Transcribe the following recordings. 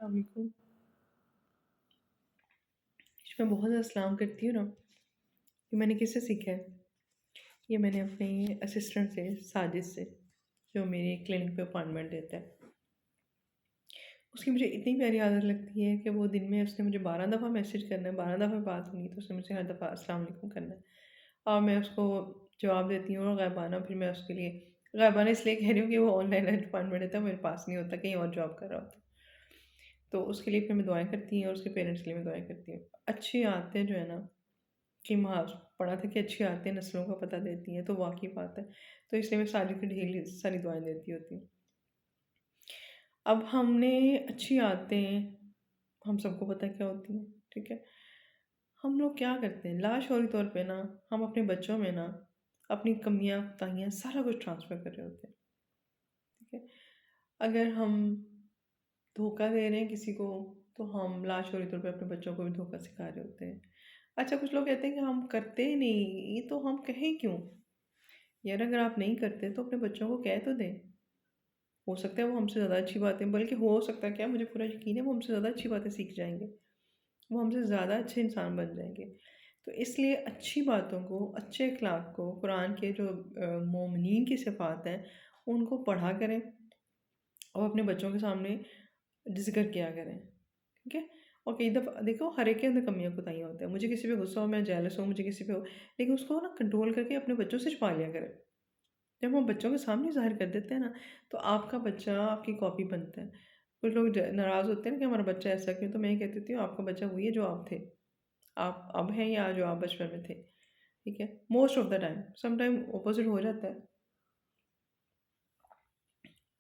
السلام علیکم۔ میں بہت زیادہ سلام کرتی ہوں نا، یہ میں نے کس سے سیکھا ہے؟ یہ میں نے اپنے اسسٹنٹ سے، ساجد سے، جو میری کلینک پہ اپائنٹمنٹ دیتا ہے۔ اس کی مجھے اتنی پیاری عادت لگتی ہے کہ وہ دن میں اس نے مجھے 12 دفعہ میسج کرنا ہے، 12 دفعہ بات ہونی تو اس نے مجھ سے ہر دفعہ السلام علیکم کرنا ہے، اور میں اس کو جواب دیتی ہوں، اور غائبانہ پھر میں اس کے لیے غائبانہ اس لیے کہہ رہی ہوں کہ وہ آن لائن اپائنٹمنٹ دیتا ہے، میرے پاس نہیں ہوتا، کہیں اور جاب کر رہا ہوتا ہے، تو اس کے لیے پھر میں دعائیں کرتی ہوں، اور اس کے پیرنٹس کے لیے میں دعائیں کرتی ہوں۔ اچھی عادتیں جو ہے نا، کہ پڑھا تھا کہ اچھی عادتیں نسلوں کا پتہ دیتی ہیں، تو واقعی بات ہے، تو اس لیے میں ساجد کی ڈھیر ساری دعائیں دیتی ہوتی ہوں۔ اب ہم نے اچھی عادتیں، ہم سب کو پتہ کیا ہوتی ہیں، ٹھیک ہے؟ ہم لوگ کیا کرتے ہیں لاشعوری طور پہ نا، ہم اپنے بچوں میں نا اپنی کمیاں کوتاہیاں سارا کچھ ٹرانسفر کر رہے ہوتے ہیں، ٹھیک ہے؟ اگر ہم دھوکہ دے رہے ہیں کسی کو، تو ہم لاشعوری طور پہ اپنے بچوں کو بھی دھوکہ سکھا رہے ہوتے ہیں۔ اچھا، کچھ لوگ کہتے ہیں کہ ہم کرتے ہی نہیں، یہ تو ہم کہیں کیوں؟ یار اگر آپ نہیں کرتے تو اپنے بچوں کو کہہ تو دیں، ہو سکتا ہے وہ ہم سے زیادہ اچھی باتیں، بلکہ ہو سکتا ہے کیا، مجھے پورا یقین ہے وہ ہم سے زیادہ اچھی باتیں سیکھ جائیں گے، وہ ہم سے زیادہ اچھے انسان بن جائیں گے۔ تو اس لیے اچھی باتوں کو، اچھے اخلاق کو، قرآن کے جو مومنین کی صفات ہیں ان کو پڑھا کریں، اور اپنے بچوں کے سامنے ذکر کیا کریں، ٹھیک ہے؟ اور کئی دفعہ دیکھو ہر ایک کے اندر کمیاں کوتاہیاں ہوتے ہیں، مجھے کسی پہ غصہ ہو، میں جیلس ہوں، مجھے کسی پہ ہو، لیکن اس کو نا کنٹرول کر کے اپنے بچوں سے چھپا لیا کریں۔ جب ہم بچوں کے سامنے ظاہر کر دیتے ہیں نا، تو آپ کا بچہ آپ کی کاپی بنتا ہے۔ کچھ لوگ ناراض ہوتے ہیں نا کہ ہمارا بچہ ایسا کیوں، تو میں یہ کہتی ہوں آپ کا بچہ وہی ہے جو آپ تھے، آپ اب ہیں یا جو آپ بچپن میں تھے، ٹھیک ہے؟ Most of the time, some time opposite ہو جاتا ہے۔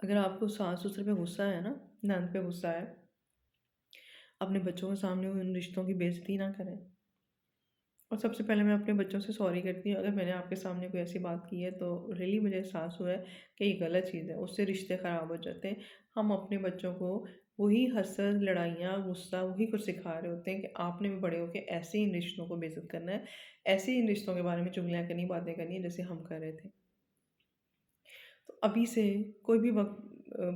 اگر آپ کو ساس سسر پہ غصہ ہے نا، نند پہ غصہ ہے، اپنے بچوں کے سامنے ان رشتوں کی بے عزتی نہ کریں، اور سب سے پہلے میں اپنے بچوں سے سوری کرتی ہوں اگر میں نے آپ کے سامنے کوئی ایسی بات کی ہے، تو ریلی مجھے احساس ہوا ہے کہ یہ غلط چیز ہے، اس سے رشتے خراب ہو جاتے ہیں۔ ہم اپنے بچوں کو وہی حسد، لڑائیاں، غصہ، وہی کچھ سکھا رہے ہوتے ہیں کہ آپ نے بھی بڑے ہو کے ایسے ہی ان رشتوں کو بے عزت کرنا ہے، ایسے ہی ان رشتوں کے بارے میں چغلیاں کرنی، باتیں کرنی ہیں جیسے ہم کر رہے تھے۔ تو ابھی سے کوئی بھی وقت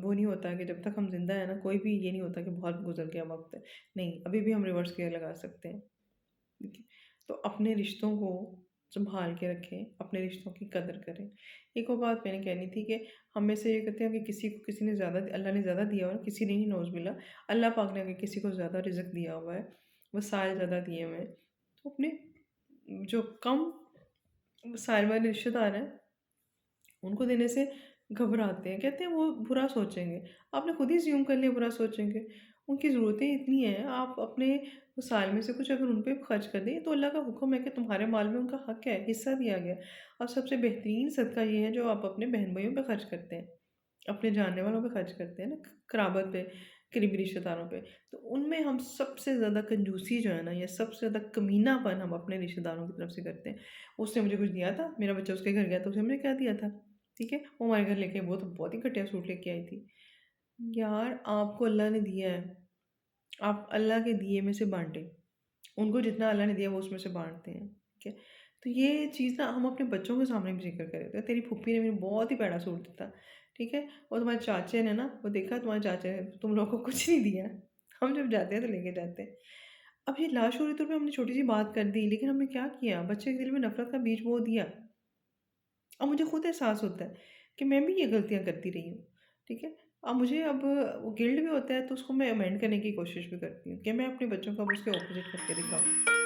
وہ نہیں ہوتا کہ جب تک ہم زندہ ہیں نا، کوئی بھی یہ نہیں ہوتا کہ بہت گزر گیا وقت ہے، نہیں، ابھی بھی ہم ریورس گیئر لگا سکتے ہیں، ٹھیک ہے؟ تو اپنے رشتوں کو سنبھال کے رکھیں، اپنے رشتوں کی قدر کریں۔ ایک اور بات میں نے کہنی تھی کہ ہم میں سے یہ کہتے ہیں کہ کسی کو کسی نے زیادہ، اللہ نے زیادہ دیا ہوا ہے، کسی نے ہی نعوذ باللہ، اللہ پاک نے اگر کسی کو زیادہ رزق دیا ہوا ہے، وسائل زیادہ دیے ہوئے ہیں، تو اپنے جو کم وسائل والے رشتے دار ہیں ان کو دینے سے گھبراتے ہیں، کہتے ہیں وہ برا سوچیں گے۔ آپ نے خود ہی زیوم کر لیا برا سوچیں گے، ان کی ضرورتیں اتنی ہیں، آپ اپنے وسائل میں سے کچھ اگر ان پہ خرچ کر دیں، تو اللہ کا حکم ہے کہ تمہارے مال میں ان کا حق ہے، حصہ دیا گیا۔ اور سب سے بہترین صدقہ یہ ہے جو آپ اپنے بہن بھائیوں پہ خرچ کرتے ہیں، اپنے جاننے والوں پہ خرچ کرتے ہیں نا، قرابت پہ، قریبی رشتہ داروں پہ۔ تو ان میں ہم سب سے زیادہ کنجوسی جو ہے نا، یا سب سے زیادہ کمینہ پن ہم اپنے رشتہ داروں کی طرف سے کرتے ہیں۔ اس نے مجھے کچھ دیا تھا، میرا بچہ اس کے گھر گیا تو اسے میں نے کیا دیا تھا، ٹھیک ہے؟ وہ ہمارے گھر لے کے وہ تو بہت ہی گھٹیا سوٹ لے کے آئی تھی۔ یار آپ کو اللہ نے دیا ہے، آپ اللہ کے دیے میں سے بانٹیں، ان کو جتنا اللہ نے دیا وہ اس میں سے بانٹتے ہیں، ٹھیک ہے؟ تو یہ چیز نا ہم اپنے بچوں کے سامنے بھی ذکر کرے تھے، تیری پھپھی نے مجھے بہت ہی پیڑا سوٹ دیتا، ٹھیک ہے؟ اور تمہارے چاچے نے نا، وہ دیکھا تمہارے چاچے نے تم لوگوں کو کچھ نہیں دیا، ہم جب جاتے ہیں تو لے کے جاتے ہیں۔ اب یہ لاشعوری طور پہ ہم نے چھوٹی سی بات کر دی، لیکن ہم نے کیا کیا، بچے کے دل میں نفرت کا بیج بو دیا۔ اب مجھے خود احساس ہوتا ہے کہ میں بھی یہ غلطیاں کرتی رہی ہوں، ٹھیک ہے؟ اب مجھے وہ گلٹ بھی ہوتا ہے، تو اس کو میں امینڈ کرنے کی کوشش بھی کرتی ہوں کہ میں اپنے بچوں کو اب اس کے اپوزٹ کر کے دکھاؤں۔